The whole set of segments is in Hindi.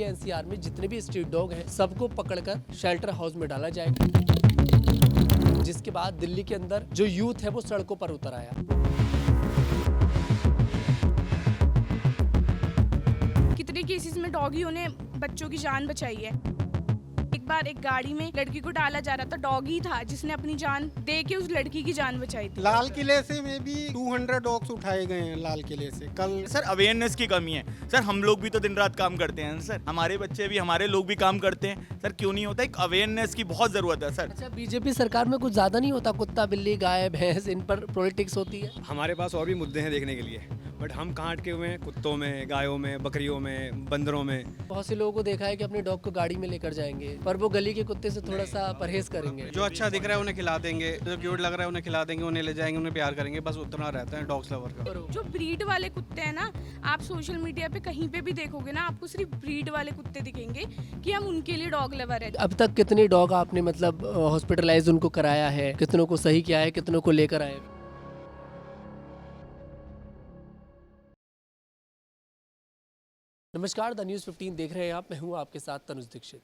एनसीआर में जितने भी स्ट्रीट डॉग हैं सबको पकड़कर शेल्टर हाउस में डाला जाएगा, जिसके बाद दिल्ली के अंदर जो यूथ है वो सड़कों पर उतर आया। कितने केसेस में डॉगियों ने बच्चों की जान बचाई है। एक बार एक गाड़ी में लड़की को डाला जा रहा था, डॉगी था जिसने अपनी जान दे के उस लड़की की जान बचाई थी। लाल किले से में भी 200 डॉग्स उठाए गए हैं लाल किले से कल। सर अवेयरनेस की कमी है सर, हम लोग भी तो दिन रात काम करते हैं सर, हमारे बच्चे भी, हमारे लोग भी काम करते हैं सर, क्यों नहीं होता? एक अवेयरनेस की बहुत ज़रूरत है सर। अच्छा, बीजेपी सरकार में कुछ ज्यादा नहीं होता? कुत्ता, बिल्ली, गाय, भैंस, इन पर पॉलिटिक्स होती है। हमारे पास और भी मुद्दे हैं देखने के लिए, बट हम कहाँ अटके हुए हैं? कुत्तों में, गायों में, बकरियों में, बंदरों में। बहुत से लोगों को देखा है कि अपने डॉग को गाड़ी में लेकर जाएंगे, पर वो गली के कुत्ते से थोड़ा सा परहेज करेंगे। जो अच्छा दिख रहा है उन्हें खिला देंगे, जो क्यूट लग रहा है उन्हें खिला देंगे, उन्हें ले जाएंगे, उन्हें प्यार करेंगे, बस उतना रहता है डॉग्स लवर का। जो ब्रीड वाले कुत्ते हैं ना, आप सोशल मीडिया पे कहीं पे भी देखोगे ना, आपको सिर्फ ब्रीड वाले कुत्ते दिखेंगे कि हम उनके लिए डॉग लवर है। अब तक कितने डॉग आपने मतलब हॉस्पिटलाइज उनको कराया है, कितनों को सही किया है, कितनों को लेकर आए? नमस्कार, द न्यूज़ 15 देख रहे हैं आप, मैं हूं आपके साथ तनुज दीक्षित।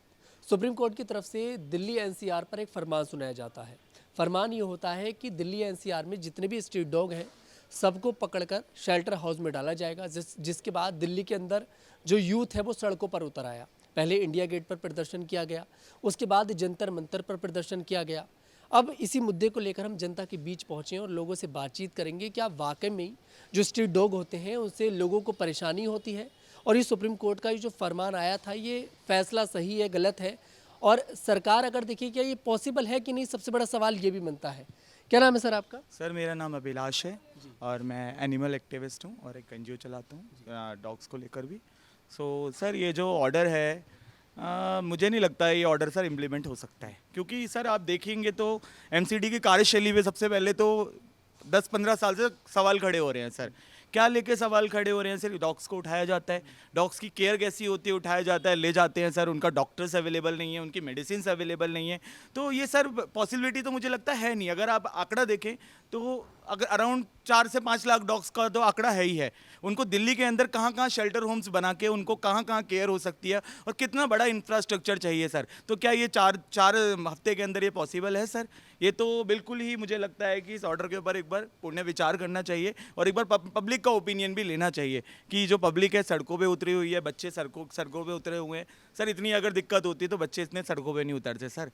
सुप्रीम कोर्ट की तरफ से दिल्ली एनसीआर पर एक फरमान सुनाया जाता है। फरमान ये होता है कि दिल्ली एनसीआर में जितने भी स्ट्रीट डॉग हैं सबको पकड़कर शेल्टर हाउस में डाला जाएगा, जिसके बाद दिल्ली के अंदर जो यूथ है वो सड़कों पर उतर आया। पहले इंडिया गेट पर प्रदर्शन किया गया, उसके बाद जंतर मंतर पर प्रदर्शन किया गया। अब इसी मुद्दे को लेकर हम जनता के बीच पहुँचे और लोगों से बातचीत करेंगे। क्या वाकई में जो स्ट्रीट डॉग होते हैं उनसे लोगों को परेशानी होती है, और ये सुप्रीम कोर्ट का ये जो फरमान आया था ये फैसला सही है, गलत है, और सरकार अगर देखिए क्या ये पॉसिबल है कि नहीं, सबसे बड़ा सवाल ये भी बनता है। क्या नाम है सर आपका? सर मेरा नाम अभिलाष है और मैं एनिमल एक्टिविस्ट हूँ और एक एनजीओ चलाता हूँ डॉग्स को लेकर भी। सो सर ये जो ऑर्डर है मुझे नहीं लगता है ये ऑर्डर सर इम्प्लीमेंट हो सकता है, क्योंकि सर आप देखेंगे तो एमसीडी की कार्यशैली में सबसे पहले तो 10-15 साल से सवाल खड़े हो रहे हैं सर। क्या लेके सवाल खड़े हो रहे हैं सर? डॉग्स को उठाया जाता है, डॉग्स की केयर कैसी होती है, उठाया जाता है, ले जाते हैं सर, उनका डॉक्टर्स अवेलेबल नहीं है, उनकी मेडिसिन अवेलेबल नहीं है, तो ये सर पॉसिबिलिटी तो मुझे लगता है नहीं। अगर आप आंकड़ा देखें तो अगर अराउंड 4 से 5 लाख डॉग्स का तो आंकड़ा है ही है। उनको दिल्ली के अंदर कहाँ कहाँ शेल्टर होम्स बना के उनको कहाँ कहाँ केयर हो सकती है, और कितना बड़ा इंफ्रास्ट्रक्चर चाहिए सर। तो क्या ये चार हफ्ते के अंदर ये पॉसिबल है सर? ये तो बिल्कुल ही मुझे लगता है कि इस ऑर्डर के ऊपर एक बार पुण्य विचार करना चाहिए और एक बार पब्लिक का ओपिनियन भी लेना चाहिए कि जो पब्लिक है सड़कों पे उतरी हुई है, बच्चे सड़कों पे उतरे हुए हैं सर। इतनी अगर दिक्कत होती तो बच्चे इतने सड़कों पे नहीं उतरते सर।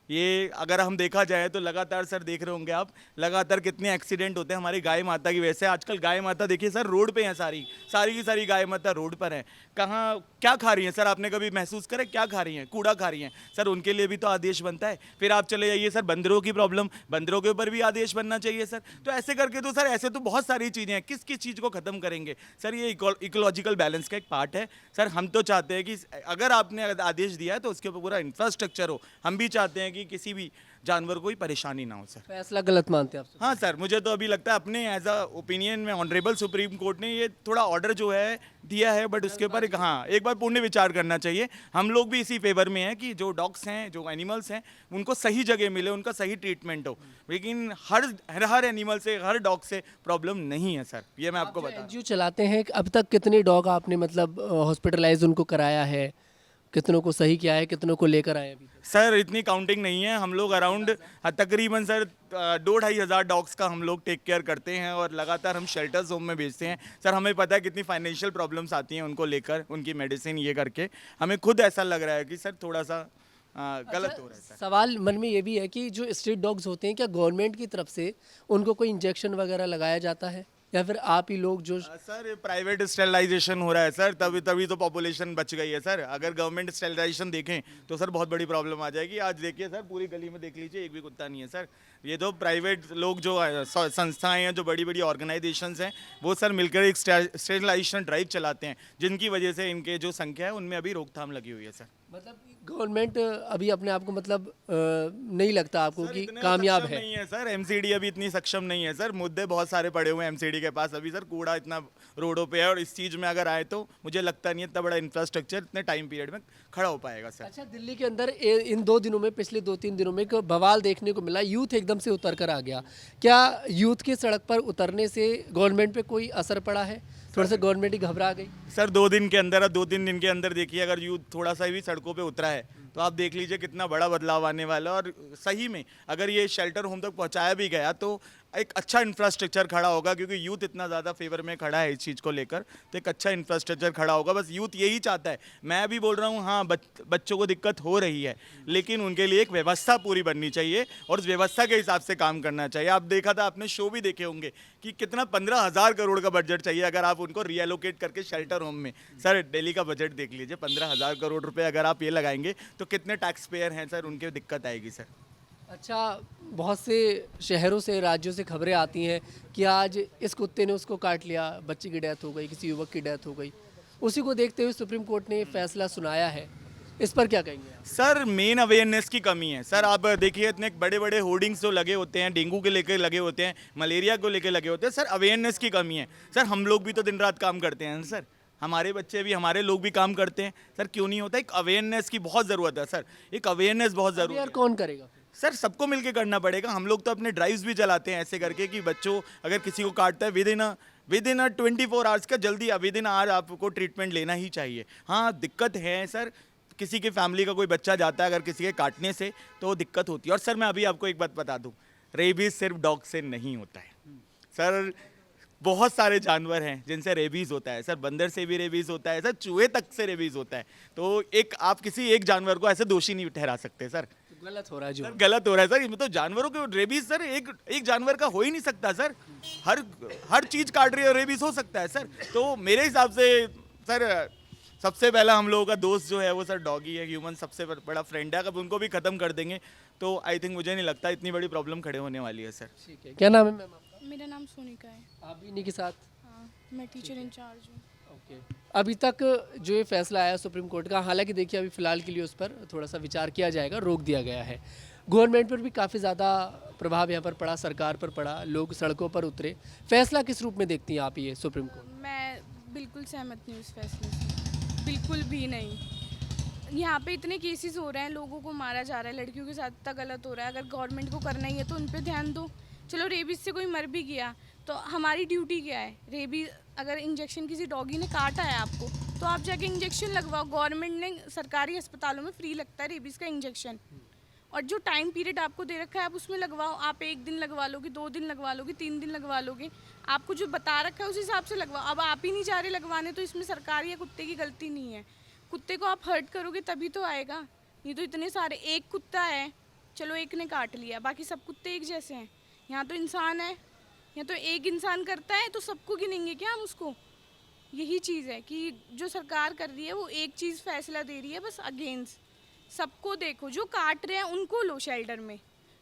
ये अगर हम देखा जाए तो लगातार सर देख रहे होंगे आप, लगातार कितने एक्सीडेंट होते हैं हमारी गाय माता की। वैसे आजकल गाय माता देखिए सर रोड पे हैं, सारी की सारी गाय माता रोड पर हैं। कहाँ क्या खा रही हैं सर? आपने कभी महसूस करें क्या खा रही हैं? कूड़ा खा रही हैं सर। उनके लिए भी तो आदेश बनता है। फिर आप चले जाइए सर बंदरों की प्रॉब्लम, बंदरों के ऊपर भी आदेश बनना चाहिए सर। तो ऐसे करके तो सर ऐसे तो बहुत सारी चीज़ें हैं, किस किस चीज़ को ख़त्म करेंगे सर? ये इकोलॉजिकल बैलेंस का एक पार्ट है सर। हम तो चाहते हैं कि अगर आपने आदेश दिया है तो उसके ऊपर पूरा इंफ्रास्ट्रक्चर हो। हम भी चाहते हैं कि किसी भी जानवर को ही परेशानी ना हो सर। फैसला गलत मानते हैं आप? हाँ सर, मुझे तो अभी लगता है अपने एज अ ओपिनियन में ऑनरेबल सुप्रीम कोर्ट ने ये थोड़ा ऑर्डर जो है दिया है, बट उसके ऊपर एक बार पुण्य विचार करना चाहिए। हम लोग भी इसी फेवर में हैं कि जो डॉग्स हैं, जो एनिमल्स हैं, उनको सही जगह मिले, उनका सही ट्रीटमेंट हो। लेकिन हर एनिमल से, हर डॉग से प्रॉब्लम नहीं है सर, ये मैं आपको बता। एनजीओ चलाते हैं, अब तक कितने डॉग आपने मतलब हॉस्पिटलाइज उनको कराया है, कितनों को सही किया है, कितनों को लेकर आए अभी? सर इतनी काउंटिंग नहीं है। हम लोग अराउंड तकरीबन सर 2-2.5 हज़ार डॉग्स का हम लोग टेक केयर करते हैं और लगातार हम शेल्टर्स होम में भेजते हैं सर। हमें पता है कितनी फाइनेंशियल प्रॉब्लम्स आती हैं उनको लेकर, उनकी मेडिसिन ये करके। हमें खुद ऐसा लग रहा है कि सर थोड़ा सा गलत हो रहा है सर। सवाल मन में ये भी है कि जो स्ट्रीट डॉग्स होते हैं, क्या गवर्नमेंट की तरफ से उनको कोई इंजेक्शन वगैरह लगाया जाता है, या फिर आप ही लोग जो सर प्राइवेट स्टेरिलाइजेशन हो रहा है सर, तभी तो पॉपुलेशन बच गई है सर। अगर गवर्नमेंट स्टेरिलाइजेशन देखें तो सर बहुत बड़ी प्रॉब्लम आ जाएगी। आज देखिए सर पूरी गली में देख लीजिए एक भी कुत्ता नहीं है सर। ये तो प्राइवेट लोग जो संस्थाएं हैं, जो बड़ी बड़ी ऑर्गेनाइजेशंस हैं, वो सर मिलकर एक स्टेरिलाइजेशन ड्राइव चलाते हैं, जिनकी वजह से इनके जो संख्या है उनमें अभी रोकथाम लगी हुई है सर। मतलब गवर्नमेंट अभी अपने आप को मतलब नहीं लगता आपको कि कामयाब है? नहीं है सर, एमसीडी अभी इतनी सक्षम नहीं है सर। मुद्दे बहुत सारे पड़े हुए हैं एमसीडी के पास अभी सर। कूड़ा इतना रोडों पे है, और इस चीज़ में अगर आए तो मुझे लगता नहीं इतना बड़ा इंफ्रास्ट्रक्चर इतने टाइम पीरियड में खड़ा हो पाएगा सर। अच्छा, दिल्ली के अंदर इन 2 दिनों में, पिछले 2-3 दिनों में एक बवाल देखने को मिला, यूथ एकदम से उतर कर आ गया। क्या यूथ के सड़क पर उतरने से गवर्नमेंट पे कोई असर पड़ा है? थोड़ा सा गवर्नमेंट ही घबरा गई। सर 2 दिन के अंदर, 2-3 दिन के अंदर देखिए अगर यूथ थोड़ा सा भी सड़कों पे उतरा है तो आप देख लीजिए कितना बड़ा बदलाव आने वाला है। और सही में अगर ये शेल्टर होम तक पहुंचाया भी गया तो एक अच्छा इंफ्रास्ट्रक्चर खड़ा होगा, क्योंकि यूथ इतना ज़्यादा फेवर में खड़ा है इस चीज़ को लेकर, तो एक अच्छा इंफ्रास्ट्रक्चर खड़ा होगा। बस यूथ यही चाहता है। मैं भी बोल रहा हूँ हाँ, बच्चों को दिक्कत हो रही है, लेकिन उनके लिए एक व्यवस्था पूरी बननी चाहिए और उस व्यवस्था के हिसाब से काम करना चाहिए। आप देखा था, आपने शो भी देखे होंगे कि कितना 15,000 करोड़ का बजट चाहिए अगर आप उनको रीएलोकेट करके शेल्टर होम में। सर दिल्ली का बजट देख लीजिए, 15,000 करोड़ रुपए अगर आप ये लगाएंगे तो कितने टैक्स पेयर हैं सर, उनके दिक्कत आएगी सर। अच्छा, बहुत से शहरों से, राज्यों से खबरें आती हैं कि आज इस कुत्ते ने उसको काट लिया, बच्चे की डेथ हो गई, किसी युवक की डेथ हो गई। उसी को देखते हुए सुप्रीम कोर्ट ने फैसला सुनाया है, इस पर क्या कहेंगे आप? सर मेन अवेयरनेस की कमी है सर। आप देखिए इतने बड़े बड़े होर्डिंग्स जो लगे होते हैं, डेंगू के लेकर लगे होते हैं, मलेरिया को लेकर लगे होते हैं, सर अवेयरनेस की कमी है। सर हम लोग भी तो दिन रात काम करते हैं सर, हमारे बच्चे भी, हमारे लोग भी काम करते हैं सर, क्यों नहीं होता? एक अवेयरनेस की बहुत ज़रूरत है सर, एक अवेयरनेस बहुत ज़रूरी यार है कौन करेगा? सर। सबको मिलके करना पड़ेगा। हम लोग तो अपने ड्राइव्स भी चलाते हैं ऐसे करके कि बच्चों अगर किसी को काटता है विद इन 24 आवर्स का जल्दी विद इन आवर आपको ट्रीटमेंट लेना ही चाहिए। हाँ दिक्कत है सर, किसी की फैमिली का कोई बच्चा जाता है अगर किसी के काटने से तो दिक्कत होती है। और सर मैं अभी आपको एक बात बता दूं, रेबीज सिर्फ डॉग से नहीं होता है सर, बहुत सारे जानवर हैं जिनसे रेबीज होता है सर। बंदर से भी रेबीज होता है सर, चूहे तक से रेबीज होता है। तो आप किसी एक जानवर को ऐसे दोषी नहीं ठहरा सकते सर, गलत हो रहा है जो। सर गलत हो रहा है सर। इसमें तो जानवरों के रेबीज सर एक जानवर का हो ही नहीं सकता सर, हर चीज काट रही है रेबीज हो सकता है सर। तो मेरे हिसाब से सर सबसे पहला हम लोगों का दोस्त जो है वो सर डॉगी है, ह्यूमन सबसे बड़ा फ्रेंड है। अगर उनको भी खत्म कर देंगे तो आई थिंक मुझे नहीं लगता इतनी बड़ी प्रॉब्लम खड़े होने वाली है सर। ठीक है, क्या नाम है मैम आपका? मेरा नाम सोनिका है। आप भी इन्हीं के साथ? हाँ, मैं टीचर इंचार्ज हूँ। ओके, अभी तक जो ये फैसला आया सुप्रीम कोर्ट का, हालांकि देखिए अभी फ़िलहाल के लिए उस पर थोड़ा सा विचार किया जाएगा, रोक दिया गया है। गवर्नमेंट पर भी काफ़ी ज़्यादा प्रभाव यहाँ पर पड़ा, सरकार पर पड़ा, लोग सड़कों पर उतरे। फैसला किस रूप में देखती हैं आप ये सुप्रीम कोर्ट? मैं बिल्कुल सहमत नहीं उस फैसले से, बिल्कुल भी नहीं। यहाँ पे इतने केसेस हो रहे हैं, लोगों को मारा जा रहा है, लड़कियों के साथ इतना गलत हो रहा है। अगर गवर्नमेंट को करना ही है तो उन पे ध्यान दो। चलो रेबीज से कोई मर भी गया तो हमारी ड्यूटी क्या है? रेबीज अगर इंजेक्शन किसी डॉगी ने काटा है आपको तो आप जाके इंजेक्शन लगवाओ। गवर्नमेंट ने सरकारी अस्पतालों में फ्री लगता है रेबीज का इंजेक्शन, और जो टाइम पीरियड आपको दे रखा है आप उसमें लगवाओ। आप 1 दिन लगवा लोगे, 2 दिन लगवा लोगे, 3 दिन लगवा लोगे, आपको जो बता रखा है उस हिसाब से लगवाओ। अब आप ही नहीं जा रहे लगवाने तो इसमें सरकार या कुत्ते की गलती नहीं है। कुत्ते को आप हर्ट करोगे तभी तो आएगा। ये तो इतने सारे, एक कुत्ता है चलो एक ने काट लिया, बाकी सब कुत्ते एक जैसे हैं। यहाँ तो इंसान है, यहाँ तो एक इंसान करता है तो सबको गिनेंगे क्या हम उसको? यही चीज़ है कि जो सरकार कर रही है वो एक चीज़ फैसला दे रही है बस अगेंस्ट सबको। देखो जो काट रहे हैं उनको लो शेल्टर में,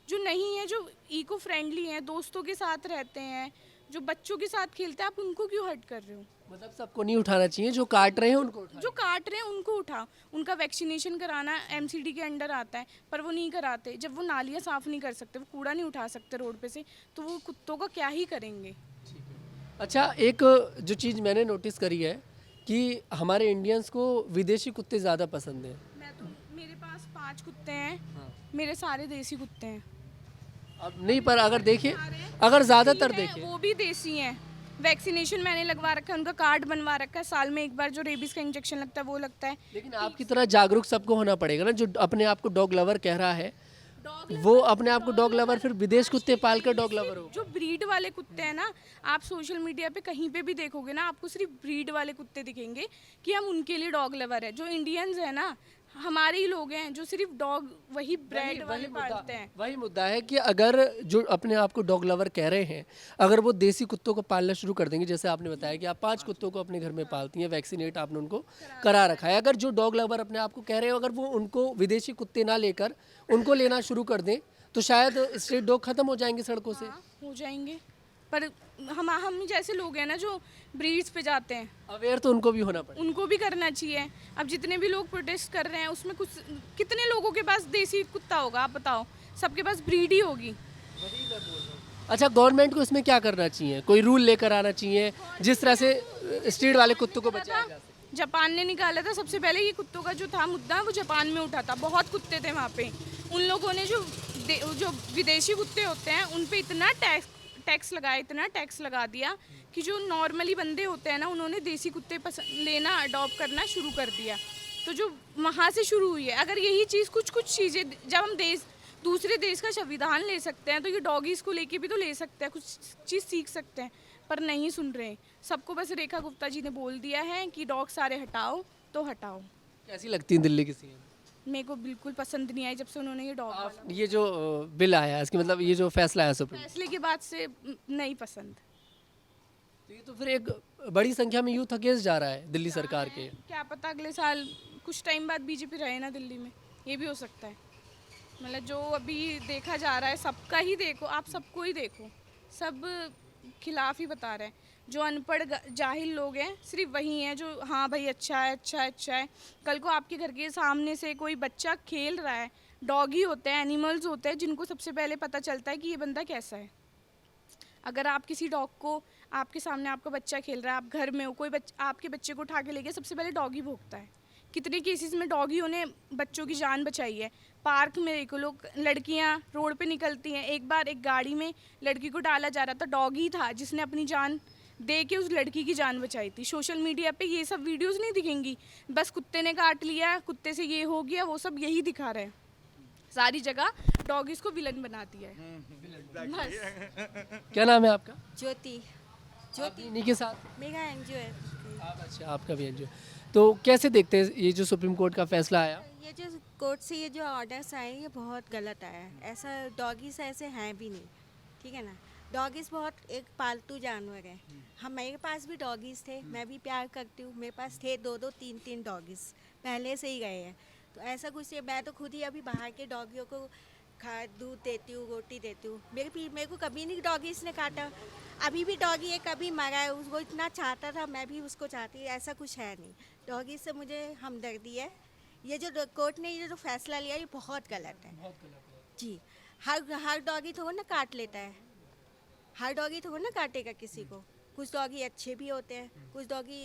जो नहीं है, जो इको फ्रेंडली हैं, दोस्तों के साथ रहते हैं, जो बच्चों के साथ खेलते हैं, आप उनको क्यों हर्ट कर रहे हो? मतलब सबको नहीं उठाना चाहिए, जो काट रहे हैं उनको उठाओ। जो काट रहे हैं उनको उठाओ। उनका वैक्सीनेशन कराना एमसीडी के अंडर आता है पर वो नहीं कराते। जब वो नालियाँ साफ़ नहीं कर सकते, वो कूड़ा नहीं उठा सकते रोड पे से, तो वो कुत्तों का क्या ही करेंगे? अच्छा, एक जो चीज़ मैंने नोटिस करी है कि हमारे इंडियंस को विदेशी कुत्ते ज़्यादा पसंद हैं। मैं तो, मेरे पास 5 कुत्ते हैं, मेरे सारे देसी कुत्ते हैं। अब नहीं, पर अगर देखिए, अगर ज़्यादातर ठीक है, देखें, वो भी देसी हैं। वैक्सीनेशन मैंने लगवा रखा है, उनका कार्ड बनवा रखा है, साल में एक बार जो रेबीज का इंजेक्शन लगता है वो लगता है। लेकिन आपकी तरह जागरूक सबको होना पड़ेगा ना। जो अपने आप को डॉग लवर कह रहा है डॉग वो अपने आप को डॉग लवर, फिर विदेश कुत्ते पाल कर डॉग लवर हो। जो ब्रीड वाले कुत्ते हैं ना, आप सोशल मीडिया पे कहीं पे भी देखोगे ना, आपको सिर्फ ब्रीड वाले कुत्ते दिखेंगे कि हम उनके लिए डॉग लवर है। जो इंडियंस है ना, हमारे ही लोग हैं जो सिर्फ डॉग वही ब्रेड वाले पालते हैं। वही मुद्दा है कि अगर जो अपने आप को डॉग लवर कह रहे हैं, अगर वो देसी कुत्तों को पालना शुरू कर देंगे, जैसे आपने बताया कि आप 5 कुत्तों को अपने घर में पालती हैं, वैक्सीनेट आपने उनको करा रखा है, अगर जो डॉग लवर अपने आप को कह रहे हो, अगर वो उनको विदेशी कुत्ते ना लेकर उनको लेना शुरू कर दें तो शायद स्ट्रीट डॉग खत्म हो जाएंगे सड़कों से। हाँ, हो जाएंगे। पर हम जैसे लोग हैं ना जो ब्रीड्स पे जाते हैं, अवेयर तो उनको भी होना पड़ेगा। उनको भी करना चाहिए। अब जितने भी लोग प्रोटेस्ट कर रहे हैं उसमें कुछ कितने लोगों के पास देसी कुत्ता होगा आप बताओ? सबके पास ब्रीड ही होगी। अच्छा, गवर्नमेंट को इसमें क्या करना चाहिए? कोई रूल लेकर आना चाहिए जिस तरह से स्ट्रीट वाले कुत्तों को बचाया जा सके। जापान ने निकाला था सबसे पहले ये कुत्तों का जो था मुद्दा, वो जापान में उठा था। बहुत कुत्ते थे वहाँ पे। उन लोगों ने जो विदेशी कुत्ते होते हैं उन पे इतना टैक्स लगा दिया कि जो नॉर्मली बंदे होते हैं ना, उन्होंने देसी कुत्ते पसंद लेना अडॉप्ट करना शुरू कर दिया। तो जो वहाँ से शुरू हुई है, अगर यही चीज़ कुछ चीज़ें जब हम दूसरे देश का संविधान ले सकते हैं, तो ये डॉगीज़ को लेके भी तो ले सकते हैं, कुछ चीज़ सीख सकते हैं, पर नहीं सुन रहे। सबको बस रेखा गुप्ता जी ने बोल दिया है कि डॉग सारे हटाओ तो हटाओ। कैसी लगती है दिल्ली की सीएम? मेरे को बिल्कुल पसंद नहीं आई जब से उन्होंने ये डॉग आप ये जो बिल आया है, इसकी मतलब ये जो फैसला आया सुप्रीम, फैसले के बाद से नहीं पसंद। तो ये तो फिर एक बड़ी संख्या में यूथ अगेंस्ट जा रहा है दिल्ली सरकार के। क्या पता अगले साल कुछ टाइम बाद बीजेपी रहे ना दिल्ली में, ये भी हो सकता है। मतलब जो अभी देखा जा रहा है, सबका ही देखो, आप सबको ही देखो, सब खिलाफ ही बता रहे हैं। जो अनपढ़ जाहिल लोग हैं सिर्फ वही हैं जो हाँ भाई अच्छा है, अच्छा है, अच्छा है। कल को आपके घर के सामने से कोई बच्चा खेल रहा है, डॉगी होते हैं, एनिमल्स होते हैं, जिनको सबसे पहले पता चलता है कि ये बंदा कैसा है। अगर आप किसी डॉग को, आपके सामने आपका बच्चा खेल रहा है, आप घर में हो, कोई आपके बच्चे को उठा के ले गया, सबसे पहले डॉगी भौंकता है। कितने केसेस में डॉगियों ने बच्चों की जान बचाई है। पार्क में देखो, लोग लड़कियां रोड पे निकलती हैं, एक बार एक गाड़ी में लड़की को डाला जा रहा था, डॉगी था जिसने अपनी जान दे के उस लड़की की जान बचाई थी। सोशल मीडिया पे ये सब वीडियोस नहीं दिखेंगी, बस कुत्ते ने काट लिया, कुत्ते से ये हो गया, वो सब यही दिखा रहे हैं। सारी जगह डॉगीज को विलन बना दिया है। बस। क्या नाम है आपका? ज्योति। आप इन्हीं के साथ? मेरा एनजीओ है। आप, अच्छा, आपका भी एनजीओ। तो कैसे देखते हैं ये जो सुप्रीम कोर्ट का फैसला आया? ये जो कोर्ट से ये जो ऑर्डर्स आए, ये बहुत गलत आया है। ऐसा डॉगीज ऐसे हैं भी नहीं, ठीक है ना। डॉगीज बहुत एक पालतू जानवर है। हम, मेरे पास भी डॉगीज थे, मैं भी प्यार करती हूँ। मेरे पास थे 2-2 3-3 डॉगीज, पहले से ही गए हैं। तो ऐसा कुछ है, मैं तो खुद ही अभी बाहर के डॉगियों को दूध देती हूँ, रोटी देती हूँ। मेरे को कभी नहीं डॉगीज ने काटा। अभी भी डॉगी है, कभी मरा है, उसको इतना चाहता था, मैं भी उसको चाहती। ऐसा कुछ है नहीं। डॉगी से मुझे हमदर्दी है। ये जो कोर्ट ने ये जो फैसला लिया, ये बहुत गलत है जी। हर डॉगी थोड़ा ना काट लेता है, हर डॉगी थोड़ा ना काटेगा किसी को। कुछ डॉगी अच्छे भी होते हैं, कुछ डॉगी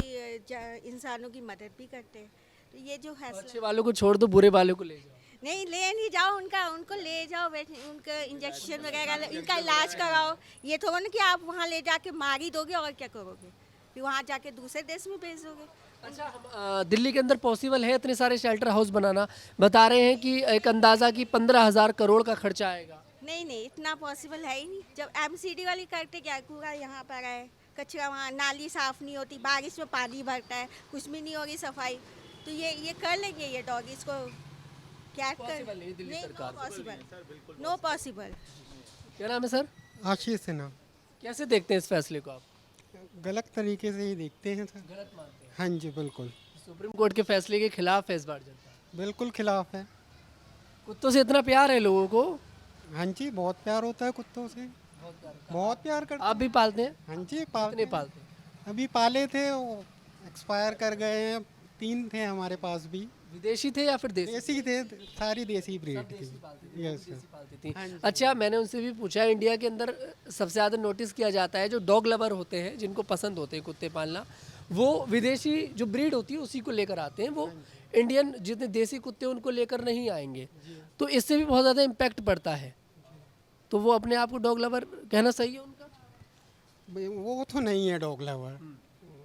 इंसानों की मदद भी करते हैं। तो ये जो अच्छे फैसला, वालों को छोड़ दो, बुरे वालों को ले जाओ। नहीं जाओ, उनको ले जाओ, उनका इंजेक्शन वगैरह, इनका इलाज कराओ। ये थोड़ा ना कि आप वहाँ ले जाके मार ही दोगे और क्या करोगे, फिर वहाँ जाके दूसरे देश में भेज दोगे। अच्छा, दिल्ली के अंदर पॉसिबल है इतने सारे शेल्टर हाउस बनाना? बता रहे हैं कि एक अंदाज़ा कि 15,000 करोड़ का खर्चा आएगा। नहीं, इतना पॉसिबल है ही नहीं। जब एमसीडी वाली करते क्या, कूड़ा यहाँ पर है, कचरा वहाँ, नाली साफ नहीं होती, बारिश में पानी भरता है, कुछ भी नहीं होगी सफाई। तो ये कर लेंगे ये डॉगीज को क्या कर? No possible. क्या नाम है सर? आशीष सिन्हा। कैसे देखते हैं इस फैसले को आप? गलत तरीके से ही देखते हैं सर। गलत मानते हैं? हाँ जी, बिल्कुल सुप्रीम कोर्ट के फैसले के खिलाफ है इस बार जनता? बिल्कुल खिलाफ है। कुत्तों से इतना प्यार है लोगों को? हाँ जी, बहुत प्यार होता है कुत्तों से, बहुत प्यार करते आप भी पालते हैं? हाँ जी, कितने पालते पालते हैं? अभी पाले थे, वो एक्सपायर कर गए हैं। 3 थे हमारे पास भी। विदेशी थे या फिर देसी? देसी थे, सारी देसी ब्रीड थी। देसी पालती थी, यस देसी सर। पालती थी। हाँ जी। अच्छा, मैंने उनसे भी पूछा, इंडिया के अंदर सबसे ज़्यादा नोटिस किया जाता है जो डॉग लवर होते हैं, जिनको पसंद होते हैं कुत्ते पालना, वो विदेशी जो ब्रीड होती है उसी को लेकर आते हैं। वो इंडियन जितने देसी कुत्ते उनको लेकर नहीं आएंगे, तो इससे भी बहुत ज़्यादा इम्पैक्ट पड़ता है। तो वो अपने आप को डॉग लवर कहना सही है उनका? वो तो नहीं है डॉग लवर,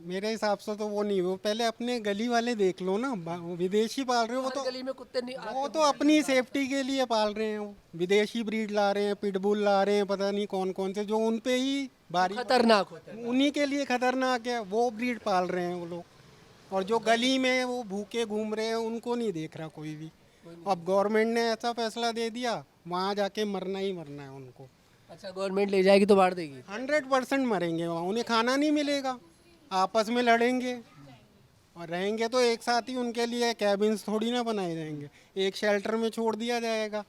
मेरे हिसाब से तो वो नहीं। वो पहले अपने गली वाले देख लो ना, विदेशी पाल रहे हो वो हर तो, गली में कुत्ते नहीं वो तो अपनी सेफ्टी के लिए पाल रहे हैं। वो विदेशी ब्रीड ला रहे हैं, पिटबुल ला रहे हैं, पता नहीं कौन कौन से, जो उन पे ही बारी, खतरनाक होता है। उन्हीं के लिए खतरनाक है। वो ब्रीड पाल रहे हैं वो लोग, और जो गली में वो भूखे घूम रहे हैं उनको नहीं देख रहा कोई भी। अब गवर्नमेंट ने ऐसा फैसला दे दिया, वहाँ जाके मरना ही मरना है उनको। अच्छा, गवर्नमेंट ले जाएगी तो बांट देगी? 100% मरेंगे वहाँ, उन्हें खाना नहीं मिलेगा, आपस में लड़ेंगे और रहेंगे तो एक साथ ही। उनके लिए कैबिन्स थोड़ी ना बनाए जाएंगे, एक शेल्टर में छोड़ दिया जाएगा,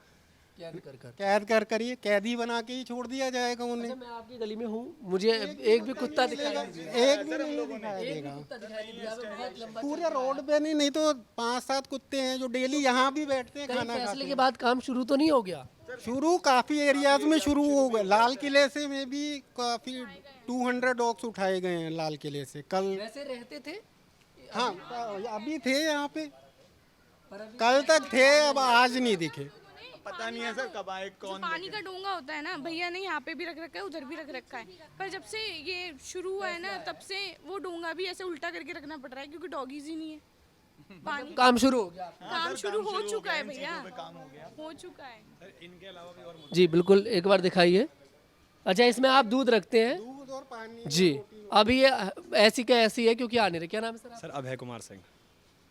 कैद कर ही कैदी बना के ही छोड़ दिया जाएगा उन्हें। अच्छा, मैं आपकी गली में हूँ, मुझे एक भी कुत्ता दिखाई नहीं दिया। एक भी नहीं दिखाई देगा कुत्ता दिखाई नहीं दिया, मैं बहुत लंबा पूरे रोड पे नहीं तो 5-7 कुत्ते हैं जो डेली यहाँ भी बैठते हैं कहीं खाना फैसले खाते के बाद काम शुरू तो नहीं हो गया? शुरू काफ़ी एरियाज में शुरू हो गए। लाल किले से में भी काफ़ी 200 डॉग्स उठाए गए हैं लाल किले से कल। वैसे रहते थे? हाँ, अभी थे यहाँ पे, कल तक थे, अब आज नहीं दिखे। पता नहीं है सर कब आए जो कौन पानी का डोंगा होता है ना भैया ने यहाँ पे भी रख रखा है, उधर भी रख रखा है, पर जब से ये शुरू हुआ है ना तब से वो डोंगा भी ऐसे उल्टा करके रखना पड़ रहा है क्योंकि डॉगीज ही नहीं है। पानी काम शुरू हो गया काम शुरू हो चुका है भैया, काम हो गया। हो चुका है। जी बिल्कुल, एक बार दिखाइए। अच्छा, इसमें आप दूध रखते हैं? दूध और पानी। जी, अभी ये ऐसी का ऐसी है क्योंकि आ नहीं रहे। क्या नाम है सर? सर अभय कुमार सिंह।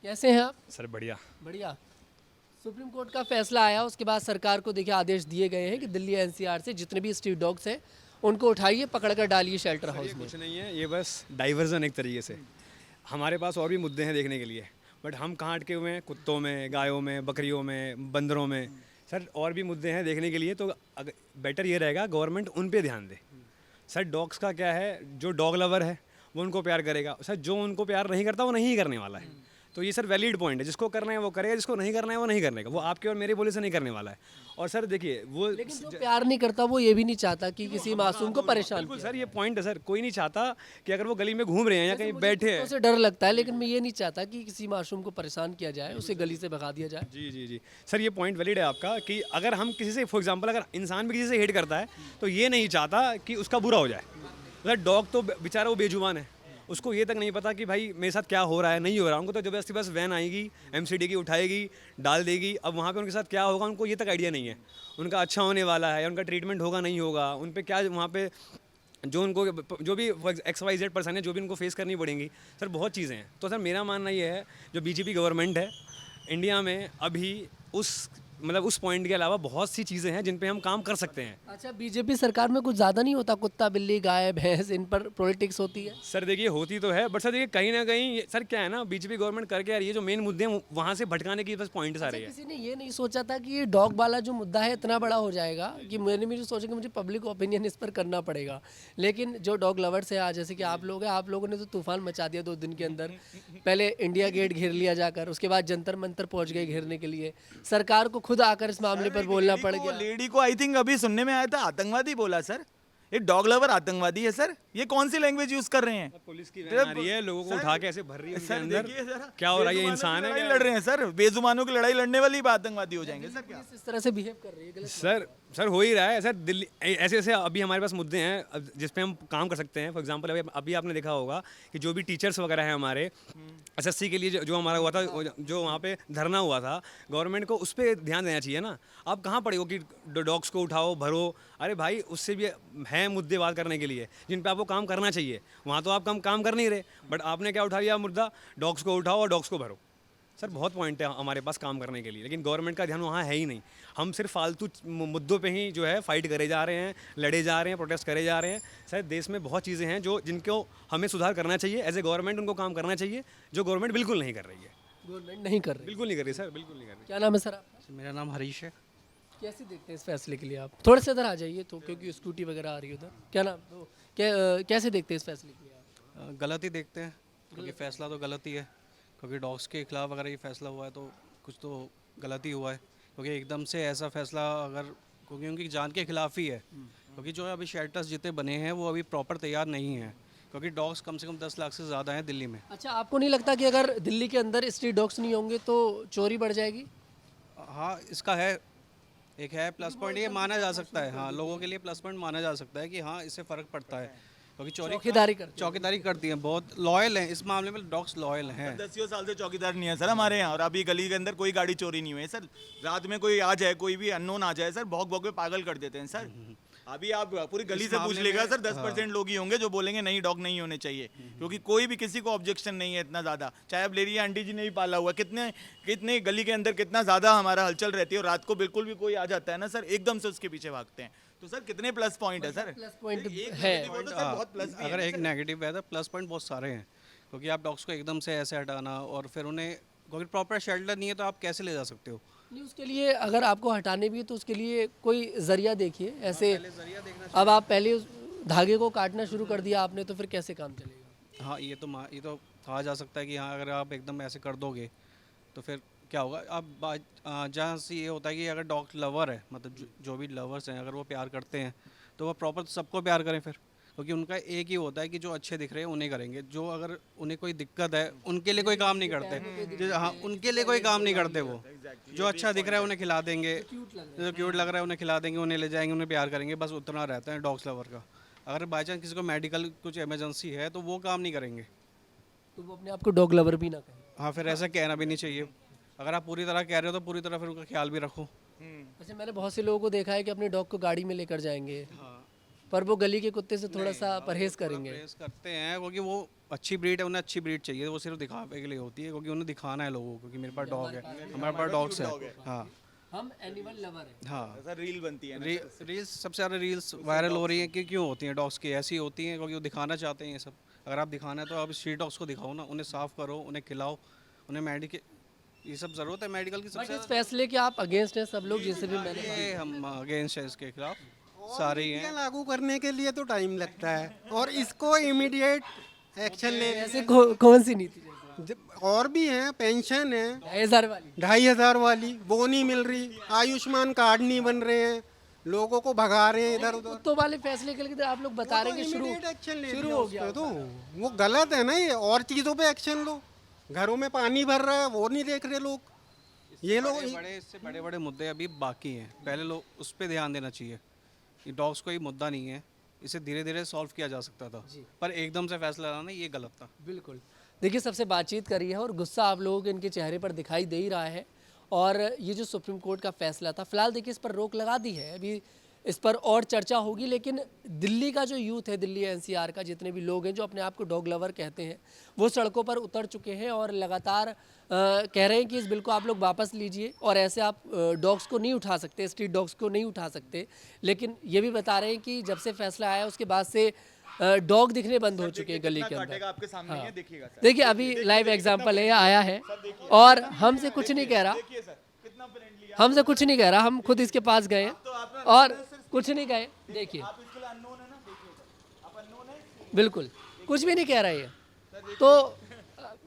कैसे हैं आप? सर बढ़िया। बढ़िया। सुप्रीम कोर्ट का फैसला आया, उसके बाद सरकार को देखिए आदेश दिए गए हैं कि दिल्ली एनसीआर से जितने भी स्ट्रीट डॉग्स हैं उनको उठाइए, पकड़ कर डालिए शेल्टर हाउस में। कुछ नहीं है, ये बस डाइवर्जन एक तरीके से। हमारे पास और भी मुद्दे हैं देखने के लिए, बट हम कहाँ अटके हुए हैं? कुत्तों में, गायों में, बकरियों में, बंदरों में। सर और भी मुद्दे हैं देखने के लिए, तो बेटर ये रहेगा गवर्नमेंट उन पे ध्यान दे। सर डॉग्स का क्या है, जो डॉग लवर है वो उनको प्यार करेगा, सर जो उनको प्यार नहीं करता वो नहीं करने वाला है। तो ये सर वैलिड पॉइंट है, जिसको करना है वो करेगा, जिसको नहीं करना है वो नहीं करने का, वो आपके और मेरे बोले से नहीं करने वाला है। और सर देखिए वो लेकिन जो प्यार नहीं करता वो ये भी नहीं चाहता कि किसी मासूम को परेशान बिल्कुल किया। सर, ये पॉइंट है सर। कोई नहीं चाहता कि अगर वो गली में घूम रहे हैं या कहीं बैठे हैं। उसे डर लगता है, लेकिन मैं ये नहीं चाहता कि किसी मासूम को परेशान किया जाए, उसे गली से भगा दिया जाए। जी जी जी सर, ये पॉइंट वैलिड है आपका कि अगर हम किसी से, फॉर एग्जांपल अगर इंसान भी किसी से हेट करता है तो ये नहीं चाहता कि उसका बुरा हो जाए। सर डॉग तो बेचारा वो बेजुबान है, उसको ये तक नहीं पता कि भाई मेरे साथ क्या हो रहा है, नहीं हो रहा। उनको तो जबरदस्ती बस वैन आएगी, एमसीडी की उठाएगी, डाल देगी। अब वहाँ पे उनके साथ क्या होगा उनको ये तक आइडिया नहीं है। उनका अच्छा होने वाला है या उनका ट्रीटमेंट होगा नहीं होगा, उन पे क्या वहाँ पे जो उनको जो भी XYZ पर्सन है, जो भी उनको फेस करनी पड़ेंगी। सर बहुत चीज़ें हैं। तो सर मेरा मानना ये है, जो बीजेपी गवर्नमेंट है इंडिया में अभी उस पॉइंट के अलावा बहुत सी चीज़ें हैं जिन पे हम काम कर सकते हैं। अच्छा, बीजेपी सरकार में कुछ ज़्यादा नहीं होता? कुत्ता, बिल्ली, गाय, भैंस, इन पर पॉलिटिक्स होती है? सर देखिए होती तो है, बट सर देखिए कहीं ना कहीं सर क्या है ना, बीजेपी गवर्नमेंट करके यार ये जो मेन मुद्दे हैं वहाँ से भटकाने की बस पॉइंट सारे हैं। किसी ने ये नहीं सोचा था कि ये डॉग वाला जो मुद्दा है इतना बड़ा हो जाएगा कि मैंने भी सोचा कि मुझे पब्लिक ओपिनियन इस पर करना पड़ेगा। लेकिन जो डॉग लवर्स हैं, आज जैसे कि आप लोग हैं, आप लोगों ने तो तूफान मचा दिया 2 दिन के अंदर। पहले इंडिया गेट घेर लिया जाकर, उसके बाद जंतर मंतर पहुंच गए घेरने के लिए। सरकार को खुद आकर इस मामले पर बोलना पड़ गया। लेडी को आई थिंक अभी सुनने में आया था आतंकवादी बोला सर। ये डॉग लवर आतंकवादी है सर? ये कौन सी लैंग्वेज यूज कर रहे हैं? पुलिस की वैन आ रही है, लोगों को उठा के ऐसे भर रही है उनके सर अंदर। देखिए जरा, क्या हो रहा है? ये बेजुबानों इंसान की है लड़ाई क्या? लड़ रहे हैं सर, बेजुबानों की लड़ाई लड़ने वाली बात आतंकवादी हो जाएंगे सर क्या? इस तरह से बिहेव कर रही है, गलत। सर हो ही रहा है सर। दिल्ली ऐसे ऐसे अभी हमारे पास मुद्दे हैं जिस पे हम काम कर सकते हैं। फॉर एग्जांपल अभी आपने देखा होगा कि जो भी टीचर्स वगैरह हैं हमारे SSC के लिए जो हमारा हुआ था, जो वहाँ पे धरना हुआ था, गवर्नमेंट को उस पर ध्यान देना चाहिए ना। आप कहाँ पड़े हो कि डॉग्स को उठाओ, भरो? अरे भाई उससे भी हैं मुद्दे बात करने के लिए जिन पे आपको काम करना चाहिए। वहाँ तो आप काम कर नहीं रहे, बट आपने क्या उठा लिया मुद्दा, डॉग्स को उठाओ और डॉग्स को भरो। सर बहुत पॉइंट है हमारे पास काम करने के लिए, लेकिन गवर्नमेंट का ध्यान वहाँ है ही नहीं। हम सिर्फ फालतू मुद्दों पे ही जो है फाइट करे जा रहे हैं, लड़े जा रहे हैं, प्रोटेस्ट करे जा रहे हैं। सर देश में बहुत चीज़ें हैं जिनको हमें सुधार करना चाहिए। एज ए गवर्नमेंट उनको काम करना चाहिए, जो गवर्नमेंट बिल्कुल नहीं कर रही है। गवर्नमेंट नहीं कर रही। बिल्कुल नहीं कर रही सर, बिल्कुल नहीं कर रही। क्या नाम है सर आपका? मेरा नाम हरीश है। कैसे देखते हैं इस फैसले के लिए आप? थोड़े से इधर आ जाइए तो, क्योंकि स्कूटी वगैरह आ रही है उधर। क्या नाम कैसे देखते हैं इस फैसले के लिए आप? गलत ही देखते हैं, क्योंकि फैसला तो गलत ही है। क्योंकि डॉग्स के खिलाफ अगर ये फैसला हुआ है तो कुछ तो गलत ही हुआ है। क्योंकि एकदम से ऐसा फैसला अगर, क्योंकि उनकी जान के खिलाफ ही है। क्योंकि जो अभी शेल्टर्स जितने बने हैं वो अभी प्रॉपर तैयार नहीं हैं। क्योंकि डॉग्स कम से कम 10 लाख से ज़्यादा हैं दिल्ली में। अच्छा, आपको नहीं लगता कि अगर दिल्ली के अंदर स्ट्रीट डॉग्स नहीं होंगे तो चोरी बढ़ जाएगी? हाँ, इसका है, एक है प्लस पॉइंट, ये माना जा सकता है। हाँ, लोगों के लिए प्लस पॉइंट माना जा सकता है कि हाँ इससे फ़र्क पड़ता है। क्योंकि चौकीदारी करती हैं, बहुत लॉयल हैं। इस मामले में डॉग्स लॉयल हैं। 10 साल से चौकीदार नहीं है सर हमारे यहाँ, और अभी गली के अंदर कोई गाड़ी चोरी नहीं हुई है सर। रात में कोई आ जाए, कोई भी अननोन आ जाए सर, भौंक भौंक के पागल कर देते हैं सर। अभी आप पूरी गली से पूछ लेगा सर, 10% लोग ही होंगे जो बोलेंगे नहीं डॉग नहीं होने चाहिए। क्योंकि कोई भी किसी को ऑब्जेक्शन नहीं है इतना ज़्यादा। चाहे आप ले रही आंटी जी ने भी पाला हुआ, कितने गली के अंदर कितना ज़्यादा हमारा हलचल रहती है, और रात को बिल्कुल भी कोई आ जाता है ना सर, एकदम से उसके पीछे भागते हैं। तो सर कितने प्लस पॉइंट है सर? प्लस पॉइंट एक है। negative हो तो सर बहुत प्लस भी है अगर ना एक सर। नेगेटिव है तो प्लस पॉइंट बहुत सारे हैं। क्योंकि आप डॉग्स को एकदम से ऐसे हटाना, और फिर उन्हें, क्योंकि प्रॉपर शेल्टर नहीं है तो आप कैसे ले जा सकते हो? नहीं, उसके लिए अगर आपको हटाने भी है तो उसके लिए कोई जरिया देखिए। ऐसे अब आप पहले उस धागे को काटना शुरू कर दिया आपने, तो फिर कैसे काम चलेगा? हाँ, ये तो कहा जा सकता है कि हाँ अगर आप एकदम ऐसे कर दोगे तो फिर क्या होगा। अब जहाँ से ये होता है कि अगर डॉग लवर है, मतलब जो भी लवर्स हैं, अगर वो प्यार करते हैं तो वो प्रॉपर सबको प्यार करें फिर। क्योंकि उनका एक ही होता है कि जो अच्छे दिख रहे हैं उन्हें करेंगे, जो अगर उन्हें कोई दिक्कत है उनके लिए कोई काम नहीं करते। हाँ, उनके लिए कोई काम नहीं करते वो। जो अच्छा दिख रहा है उन्हें खिला देंगे, जो क्यूट लग रहा है उन्हें खिला देंगे, उन्हें ले जाएंगे, उन्हें प्यार करेंगे, बस उतना रहता है डॉग्स लवर का। अगर बाई चांस किसी को मेडिकल कुछ इमरजेंसी है तो वो काम नहीं करेंगे। तो वो अपने आप को डॉग लवर भी ना कहें। हाँ, फिर ऐसा कहना भी नहीं चाहिए। अगर आप पूरी तरह कह रहे हो तो पूरी तरह फिर उनका ख्याल भी रखो। अच्छा, मैंने बहुत से लोगों को देखा है कि अपने डॉग को गाड़ी में लेकर जाएंगे, पर वो गली के कुत्ते से थोड़ा सा परहेज करेंगे। प्रेस करते हैं क्योंकि वो अच्छी ब्रीड है, उन्हें अच्छी ब्रीड चाहिए, वो सिर्फ दिखावे के लिए होती है, क्योंकि उन्हें दिखाना है लोगों को कि मेरे पास डॉग है, हमारे पास डॉग्स है। हाँ हम एनिमल लवर हैं। हाँ, सर रील बनती है ना रील्स सबसे ज़्यादा रील्स वायरल हो रही हैं कि क्यों होती हैं डॉग्स की, ऐसी होती हैं क्योंकि वो दिखाना चाहते हैं ये सब। अगर आप दिखाना है तो आप स्ट्रीट डॉग्स को दिखाओ ना, उन्हें साफ़ करो, उन्हें खिलाओ, उन्हें मेडिकल, ये सब ज़रूरत है मेडिकल की बट सबसे इस फैसले के आप अगेंस्ट हैं सब लोग, जिनसे भी मैंने ये हम अगेंस्ट है इसके खिलाफ, सारे ही हैं। नीतियाँ लागू करने के लिए तो टाइम लगता है, और इसको इमीडिएट एक्शन ले ऐसे कौन सी नीति जैसे? और भी हैं, पेंशन है 2000 वाली? 2500 वाली, वो नहीं मिल रही, आयुष्मान कार्ड नहीं बन रहे हैं, लोगों को भगा रहे हैं इधर उधर। कुत्तों वाले फैसले के लिए आप लोग बता रहे हैं कि इमीडिएट एक्शन ले शुरू लिया हो उस गया पे तो वो गलत है ना। ये और चीज़ों पे एक्शन लो, घरों में पानी भर रहा है वो नहीं देख रहे लोग, ये लोग। इससे बड़े बड़े मुद्दे अभी बाकी हैं, पहले लोग उस पर ध्यान देना चाहिए। ये डॉग्स कोई मुद्दा नहीं है, इसे धीरे धीरे सॉल्व किया जा सकता था, पर एकदम से फैसला लाना ये गलत था। बिल्कुल। देखिए, सबसे बातचीत करी है और गुस्सा आप लोगों के इनके चेहरे पर दिखाई दे ही रहा है। और ये जो सुप्रीम कोर्ट का फैसला था, फिलहाल देखिए इस पर रोक लगा दी है, अभी इस पर और चर्चा होगी। लेकिन दिल्ली का जो यूथ है, दिल्ली एनसीआर का जितने भी लोग हैं जो अपने आप को डॉग लवर कहते हैं, वो सड़कों पर उतर चुके हैं और लगातार कह रहे हैं कि इस बिल को आप लोग वापस लीजिए और ऐसे आप डॉग्स को नहीं उठा सकते, स्ट्रीट डॉग्स को नहीं उठा सकते। लेकिन ये भी बता रहे हैं कि जब से फैसला आया उसके बाद से डॉग दिखने बंद हो चुके हैं गली के अंदर। आपके सामने ही है, देखिएगा सर। देखिए, अभी लाइव एग्जांपल है, आया है और हमसे कुछ नहीं कह रहा, देखिए सर कितना फ्रेंडली, हमसे कुछ नहीं कह रहा, हम खुद इसके पास गए हैं और कुछ नहीं कहे। देखिए, आप इसके लिए अननोन है ना, देखिए सर आप अननोन है। बिल्कुल कुछ भी नहीं कह रहा है ये। तो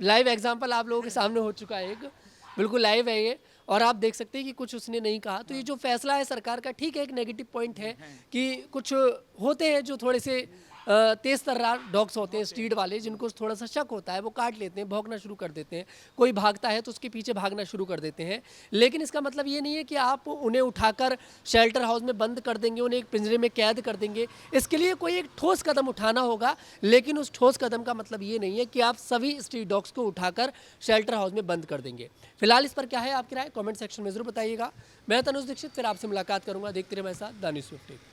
लाइव एग्जांपल आप लोगों के सामने हो चुका है, एक बिल्कुल लाइव है ये, और आप देख सकते हैं कि कुछ उसने नहीं कहा। तो ये जो फैसला है सरकार का, ठीक है, एक नेगेटिव पॉइंट है कि कुछ होते हैं जो थोड़े से तेज तर्रार डॉग्स होते हैं, स्ट्रीट वाले, जिनको थोड़ा सा शक होता है, वो काट लेते हैं, भौंकना शुरू कर देते हैं, कोई भागता है तो उसके पीछे भागना शुरू कर देते हैं। लेकिन इसका मतलब ये नहीं है कि आप उन्हें उठाकर शेल्टर हाउस में बंद कर देंगे, उन्हें एक पिंजरे में कैद कर देंगे। इसके लिए कोई एक ठोस कदम उठाना होगा, लेकिन उस ठोस कदम का मतलब ये नहीं है कि आप सभी स्ट्रीट डॉग्स को उठाकर शेल्टर हाउस में बंद कर देंगे। फिलहाल इस पर क्या है आपकी राय, कॉमेंट सेक्शन में जरूर बताइएगा। मैं तनुज दीक्षित फिर आपसे मुलाकात करूंगा। देखते रहिए मेरे साथ द न्यूज़ 50।